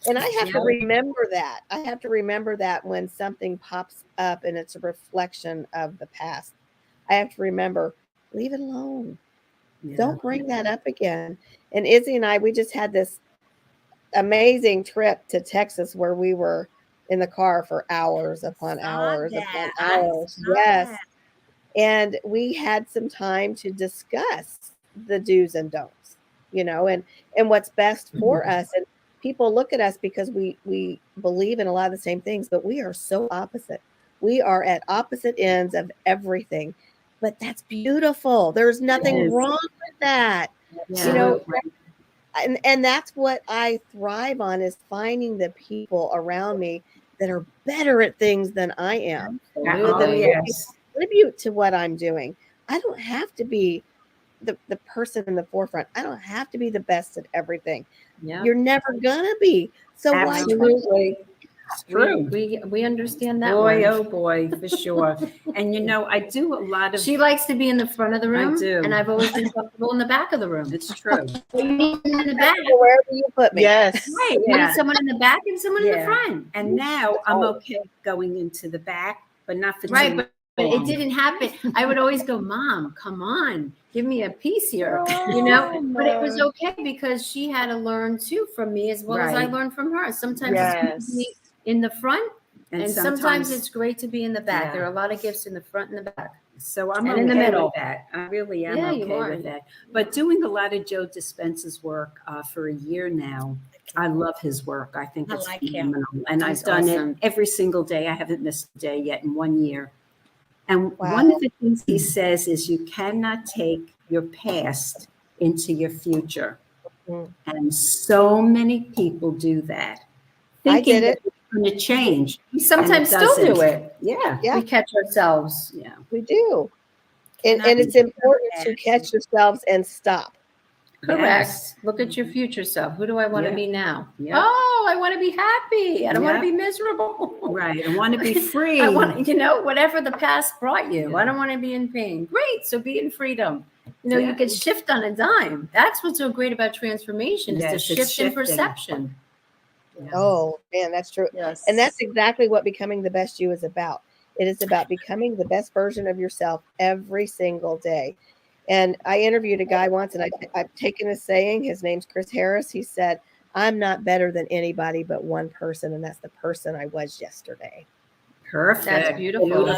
And I have to remember that. I have to remember that when something pops up and it's a reflection of the past. I have to remember, leave it alone. Yeah. Don't bring that up again. And Izzy and I, we just had this amazing trip to Texas where we were in the car for hours upon hours upon hours. Yes. And we had some time to discuss the do's and don'ts, and what's best for us. And people look at us because we believe in a lot of the same things, but we are so opposite. We are at opposite ends of everything, but that's beautiful. There's nothing wrong with that. Yeah. And that's what I thrive on, is finding the people around me that are better at things than I am. Contribute to what I'm doing. I don't have to be the person in the forefront. I don't have to be the best at everything. Yeah. You're never gonna be. So Absolutely. It's true. We understand that. Boy, oh boy, for sure. And I do a lot of. She likes to be in the front of the room. I do. And I've always been comfortable in the back of the room. It's true. In the back. Wherever you put me. Yes. Right. You need someone in the back and someone in the front. And now I'm okay going into the back, but not for right. too But it didn't happen. I would always go, Mom, come on, give me a piece here, But it was okay because she had to learn too from me as well as I learned from her. Sometimes it's good to be in the front, and sometimes it's great to be in the back. There are a lot of gifts in the front and the back. So I'm in the middle with that. I really am okay with that. But doing a lot of Joe Dispenza's work for a year now, I love his work. I think it's phenomenal. And I've done it every single day. I haven't missed a day yet in 1 year. And one of the things he says is you cannot take your past into your future. And so many people do that. I did it. It's going to change. We sometimes still do it. Yeah. We catch ourselves. Yeah. We do. And it's important to catch yourselves and stop. Correct. Yes. Look at your future self. Who do I want to be now? Yeah. Oh, I want to be happy. I don't want to be miserable. Right. I want to be free. I want, whatever the past brought you. I don't want to be in pain. Great. So be in freedom. You can shift on a dime. That's what's so great about transformation, is the shift in perception. Yeah. Oh, man, that's true. Yes. And that's exactly what becoming the best you is about. It is about becoming the best version of yourself every single day. And I interviewed a guy once, and I've taken a saying. His name's Chris Harris. He said, I'm not better than anybody but one person, and that's the person I was yesterday. Perfect. That's beautiful.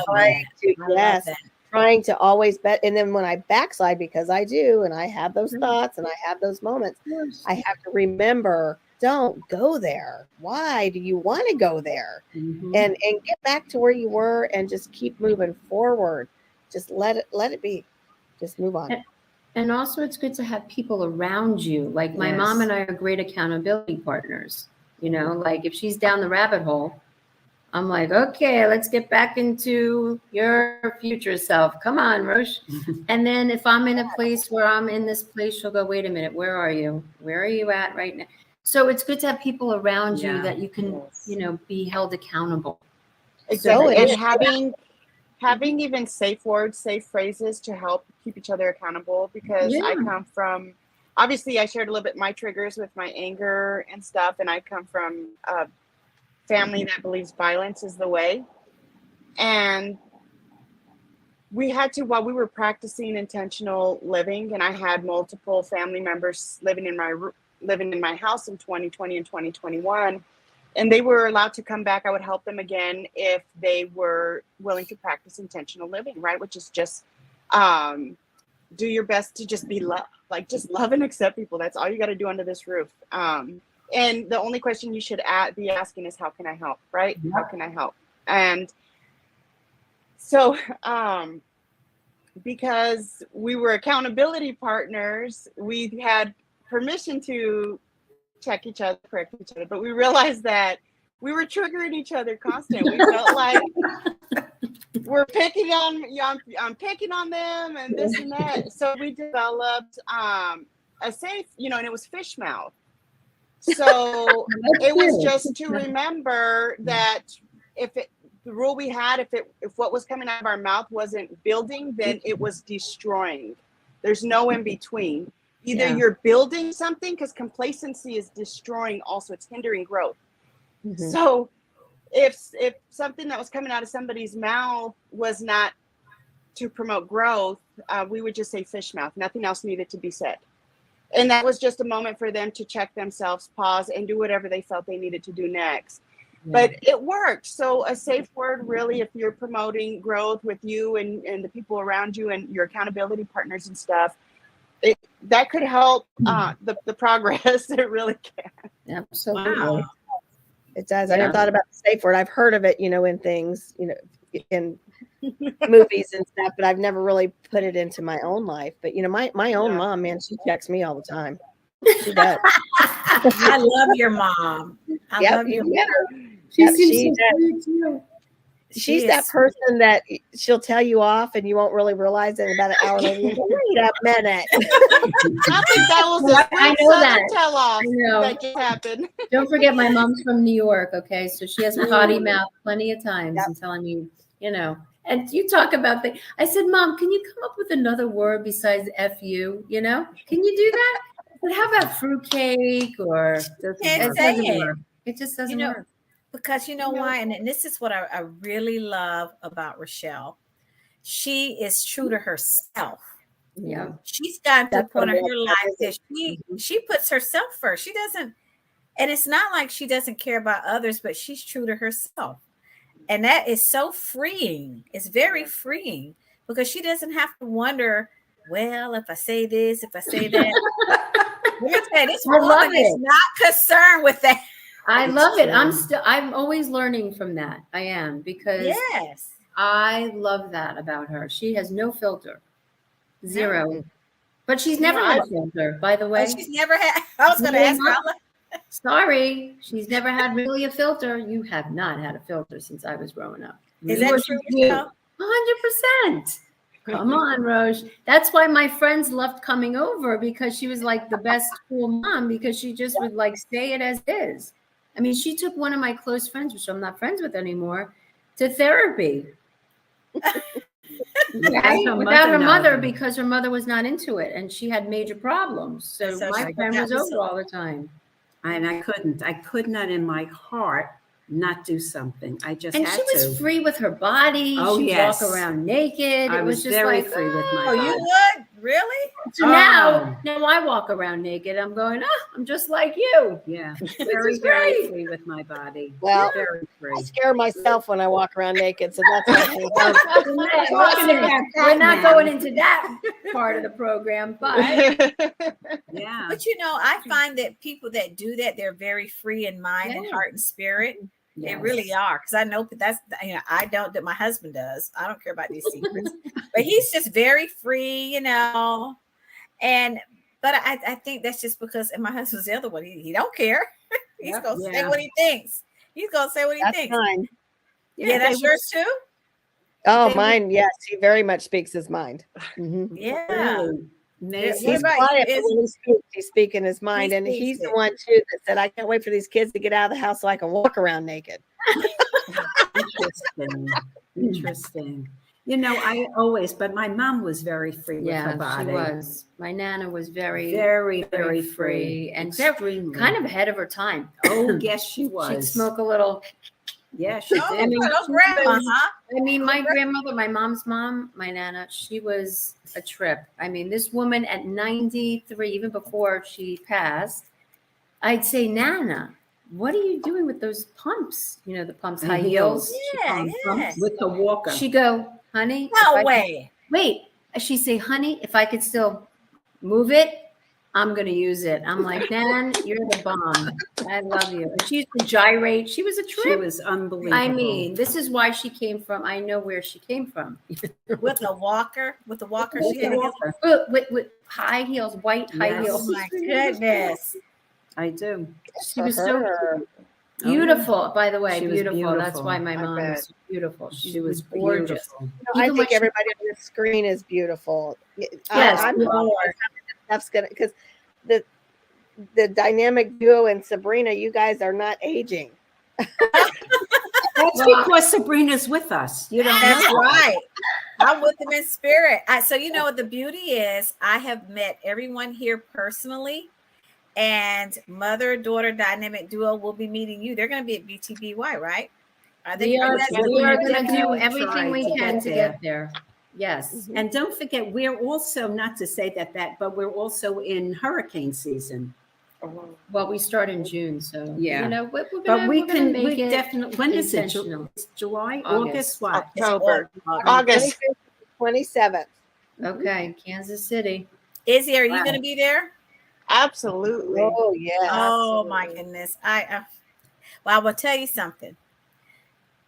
Trying to always bet. And then when I backslide, because I do, and I have those thoughts and I have those moments, I have to remember, don't go there. Why do you want to go there? Mm-hmm. And get back to where you were and just keep moving forward. Just let it be. Just move on. And also it's good to have people around you. Like my mom and I are great accountability partners. Like if she's down the rabbit hole, I'm like, okay, let's get back into your future self. Come on, Roche. And then if I'm in a place where I'm in this place, she'll go, wait a minute, where are you? Where are you at right now? So it's good to have people around you that you can, be held accountable. Exactly. And having even safe words, safe phrases to help keep each other accountable, because I come from, obviously I shared a little bit my triggers with my anger and stuff. And I come from a family that believes violence is the way. And we had to, while we were practicing intentional living, and I had multiple family members living in my house in 2020 and 2021, and they were allowed to come back. I would help them again if they were willing to practice intentional living, right? Which is just do your best to just be love, like just love and accept people. That's all you got to do under this roof. And the only question you should be asking is, how can I help, right? Yeah. How can I help? And so because we were accountability partners, we had permission to check each other, correct each other, but we realized that we were triggering each other constantly. We felt like we're picking on, I'm picking on them and this and that. So we developed a safe, and it was fish mouth. So it was just to remember that the rule we had, if what was coming out of our mouth wasn't building, then it was destroying. There's no in between. Either you're building something, because complacency is destroying also, it's hindering growth. So if something that was coming out of somebody's mouth was not to promote growth, we would just say fish mouth. Nothing else needed to be said. And that was just a moment for them to check themselves, pause, and do whatever they felt they needed to do next. But it worked. So a safe word, really, if you're promoting growth with you and the people around you and your accountability partners and stuff, that could help the progress. It really can. Absolutely. Wow. It does. I never thought about the safe word. I've heard of it, in things, in movies and stuff, but I've never really put it into my own life. But my own mom, man, she checks me all the time. She does. I love your mom. I love your mom. She's that person that she'll tell you off and you won't really realize it. About an hour later, wait a minute. I think that was I know that. Tell off I know. that just happened. Don't forget, my mom's from New York. Okay, so she has potty mouth plenty of times and telling you, And you talk about things. I said, Mom, can you come up with another word besides "fu"? Can you do that? But how about fruitcake or Can't say it. work. It just doesn't work. Because why? And this is what I really love about Rochelle. She is true to herself. Yeah. She's gotten to the point of her life that she puts herself first. She doesn't, and it's not like she doesn't care about others, but she's true to herself. And that is so freeing. It's very freeing because she doesn't have to wonder, well, if I say this, if I say that. Let me tell you, this woman is not concerned with that. I love it. I'm always learning from that. I am, because I love that about her. She has no filter. Zero. No. But she's never had a filter, by the way. Oh, she's never had. I was going to ask her. Sorry, she's never had really a filter. You have not had a filter since I was growing up. Is that true? 100%. Come on, Roche. That's why my friends loved coming over, because she was like the best cool mom, because she just would say it as is. I mean, she took one of my close friends, which I'm not friends with anymore, to therapy. Without her mother, because her mother was not into it and she had major problems. So my friend was over all the time. And I could not in my heart not do something. I just had to. And she was free with her body. Oh, she'd walk around naked. I was just very free with my body. Oh, you would? Really? So now I walk around naked. I'm going, I'm just like you. Yeah. Very, very free with my body. Well, very free. I scare myself when I walk around naked. So that's we're not going into that part of the program, but yeah. But I find that people that do that, they're very free in mind and heart and spirit. They really are, because I know that's I don't, that my husband does. I don't care about these secrets, but he's just very free, but I think that's just because, and my husband's the other one. He don't care. He's gonna say what he thinks. He's gonna say what he thinks. Mine. Yeah, that's yours too. Oh, mine. Yes, he very much speaks his mind. Mm-hmm. Yeah. He's quiet, but when he speaks, he's speaking his mind, and he's the one too that said, "I can't wait for these kids to get out of the house so I can walk around naked." Interesting. But my mom was very free with her body. She was. My Nana was very, very, very free and kind of ahead of her time. Oh, yes, she was. She'd smoke a little. Yeah, she did. I mean, my grandmother, my mom's mom, my Nana, she was a trip. I mean, this woman at 93, even before she passed, I'd say, Nana, what are you doing with those pumps? The pumps, high heels. Yeah. With the walker. She'd go, honey. No way. Wait. She'd say, honey, if I could still move it, I'm going to use it. I'm like, Nan, you're the bomb. I love you. And she used to gyrate. She was a trip. She was unbelievable. I mean, this is why she came from. I know where she came from. With the walker? With high heels, white high heels. Oh, my goodness. I do. She was so. Beautiful, by the way, She was beautiful. That's beautiful. why my I mom bet. was beautiful. She was gorgeous. beautiful. I Even when think she- everybody on the screen is beautiful. Yes, I'm you hoping are. stuff's gonna, because the dynamic duo and Sabrina, you guys are not aging. That's because Sabrina's with us. You don't That's know. right. I'm with them in spirit. So you know what the beauty is? I have met everyone here personally, and mother-daughter dynamic duo will be meeting you. They're going to be at BTBY, right? Are they? We are We're going to do definitely everything trying we to can get to there. get there. Yes. And don't forget, we're also, not to say that, but we're also in hurricane season. Well, we start in June, so Yeah. you know we're But gonna we make we it definitely, when is it? intentional. It's July, August. August, what? October, August. August. 27th. Okay, Kansas City. Izzy, are you Wow. going to be there? Absolutely. Oh, yes. Oh my Absolutely. goodness. Well, I will tell you something.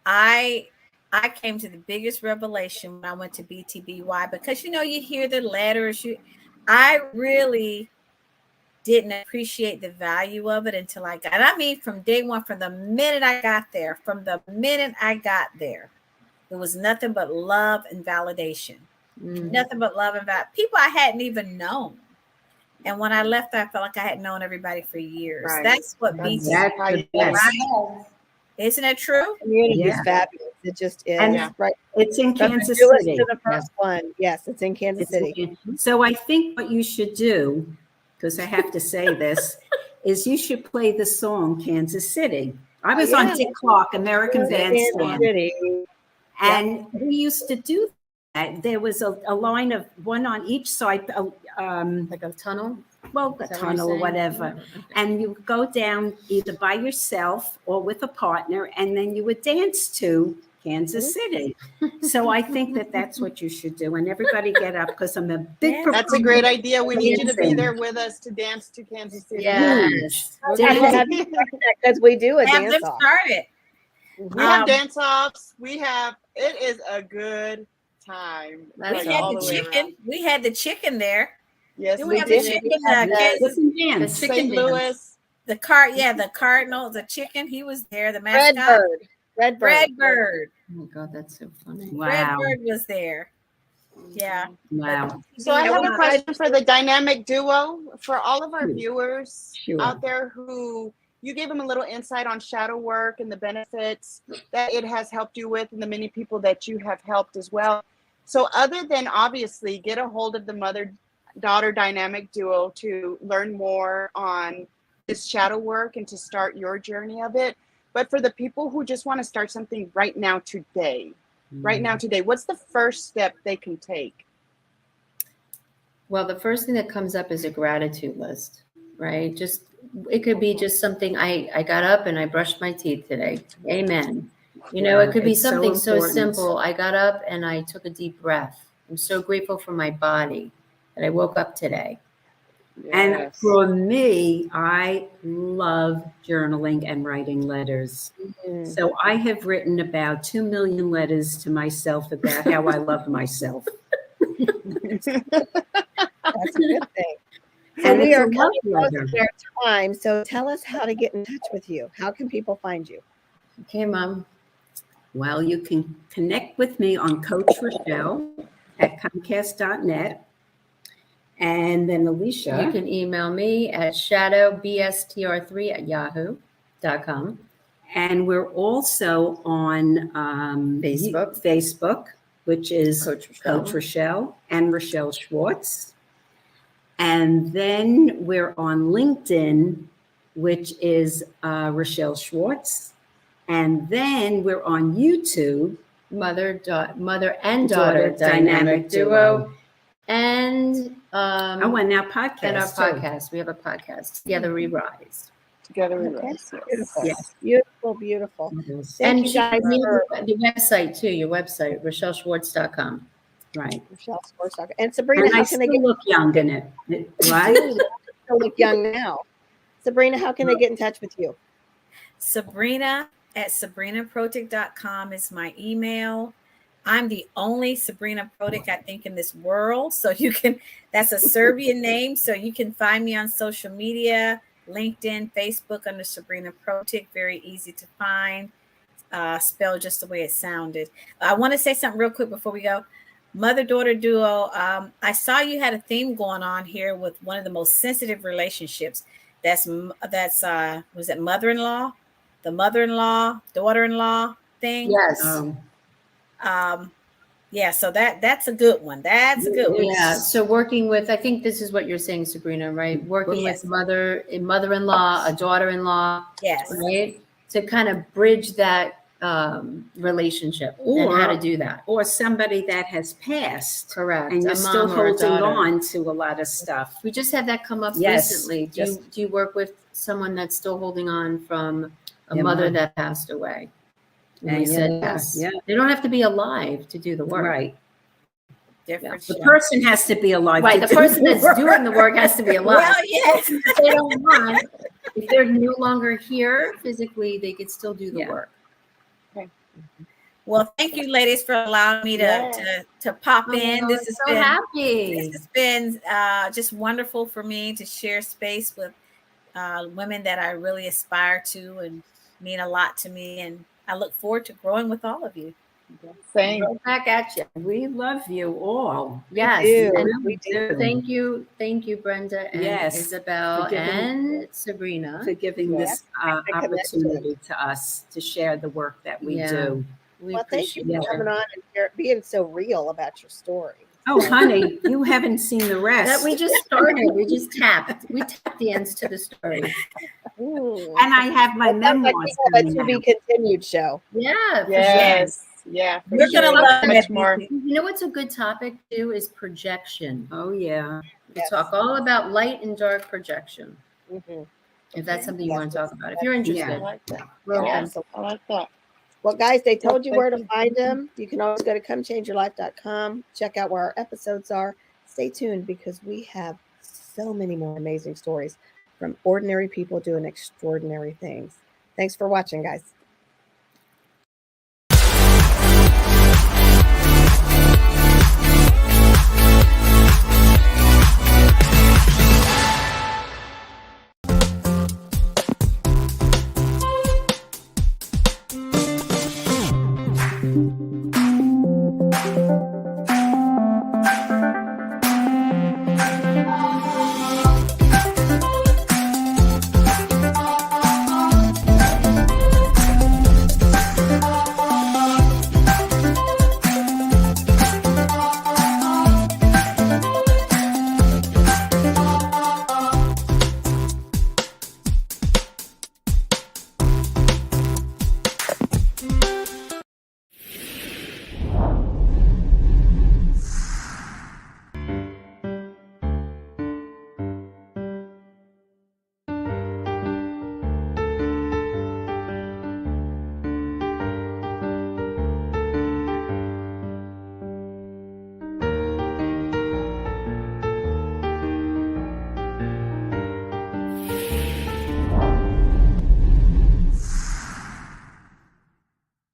I came to the biggest revelation when I went to BTBY, because you know, you hear the letters, I really didn't appreciate the value of it until I got, and I mean from day one, from the minute I got there, it was nothing but love and validation. Mhm. Nothing but love and validation. People I hadn't even known. And when I left, I felt like I had known everybody for years. Right. That's what That's BT, That's how the you get it. best. isn't it true? Community is Yeah. fabulous. It just is. And Yeah. Right. It's in From the Kansas newest City. to the first one. Yes, it's in Kansas It's in City. So I think what you should do, because I have to say this, is you should play the song Kansas City. I was on Yeah. Dick Clark, American Kansas Bandstand, City. and we used to do that. There was a line of one on each side, Like a tunnel. well, a Is that what you're tunnel or saying? whatever. And you would go down either by yourself or with a partner, and then you would dance to Kansas City. So I think that that's what you should do. And everybody get up, because I'm a big Yeah. That's a proponent great idea. We of need you to be dancing. there with us to dance to Kansas City. Yes. I will have you because we do a Have them dance off. started. We have Um, dance offs. It is a good time. That's We had all the the way chicken. around. We had the chicken there. Yes, Did we we have the did. chicken? Yes. Flip and dance. The chicken St. dance. Louis. The Cardinal, the chicken. He was there. The mascot. Redbird. Redbird. Oh my God, that's so funny. Wow. Redbird was there. Yeah. Wow. So I have a Yeah. question for the dynamic duo. For all of our Sure. viewers Sure. out there who you gave them a little insight on shadow work and the benefits that it has helped you with, and the many people that you have helped as well. So other than obviously get a hold of the mother-daughter dynamic duo to learn more on this shadow work and to start your journey of it, but for the people who just want to start something right now today, what's the first step they can take? Well, the first thing that comes up is a gratitude list, right? It could be just something I got up and I brushed my teeth today. Amen. You know, it could be It's so something so important. simple. I got up and I took a deep breath. I'm so grateful for my body that I woke up today. And Yes. for me, I love journaling and writing letters. Mm. So I have written about 2 million letters to myself about how I love myself. That's a good thing. So And we it's a are love coming close letter. to our time. So tell us how to get in touch with you. How can people find you? Okay, Mom. Well, you can connect with me on Coach Rochelle at Comcast.net. And then Alicia. You can email me at shadowbstr3@yahoo.com. And we're also on Facebook, which is Coach Rochelle and Rochelle Schwartz. And then we're on LinkedIn, which is Rochelle Schwartz. And then we're on YouTube, Mother and daughter dynamic duo. And and our podcast. and our too. podcast. We have a podcast, Together We Rise. Together we Okay. rise. Beautiful. Yes. Beautiful, beautiful. Yes. Thank And you guys for the website too, your website, RochelleSchwartz.com. Right. Michelle Sportsock. And Sabrina, And I how can they still get look young in it. Right? you still look young now? Sabrina, how can they get in touch with you? Sabrina at sabrinaprotic.com is my email. I'm the only Sabrina Protic, I think, in this world. So that's a Serbian name. So you can find me on social media. LinkedIn, Facebook under Sabrina Protic. Very easy to find. Spelled just the way it sounded. I want to say something real quick before we go. Mother-daughter duo. I saw you had a theme going on here with one of the most sensitive relationships. That's was it mother-in-law, the mother-in-law, daughter-in-law thing? Yes. Yeah. So that's a good one. That's a good one. Yeah. So working with, I think this is what you're saying, Sabrina, right? Working Yes. with mother-in-law, a daughter-in-law, Yes. right? To kind of bridge that relationship and how to do that. Or somebody that has passed. Correct. And A you're still mom or a holding daughter. on to a lot of stuff. We just had that come up Yes, recently. Do you work with someone that's still holding on from a Yeah, mother mine. that passed away? And we Yeah, said yeah, yes. yeah. They don't have to be alive to do the work. Right. Different. The person has to be alive. Right. to The do person that's work. doing the work has to be alive. Well, yes. If they don't want, if they're no longer here physically, they could still do the Yeah. work. Well, thank you, ladies, for allowing me to pop in. This has so been happy. This has been just wonderful for me to share space with women that I really aspire to and mean a lot to me. And I look forward to growing with all of you. Same. Right back at you. We love you all. Yes. do. And We do. Thank you, Brenda and Yes, Isabel for giving- and Sabrina. for giving this the connection. opportunity to us to share the work that we Yeah. do. We Well, thank you appreciate for it. coming on and being so real about your story. Oh, honey, you haven't seen the rest. That we just started. We just tapped. We tapped the ends to the story. Ooh. And I have my It sounds like memoirs we have a coming to out. be continued show. Yeah. For Yes. Yeah. For You're sure. gonna love Much it. more. sure. You know what's a good topic too is projection. Oh, yeah. We talk all about light and dark projection. Mhm. If that's something you Yes, want to talk about, if you're I interested. like that. We're open. Yes, I like that. Well, guys, they told you Well, where to thank find them. You can always go to comechangeyourlife.com, check out where our episodes are. Stay tuned because we have so many more amazing stories from ordinary people doing extraordinary things. Thanks for watching, guys.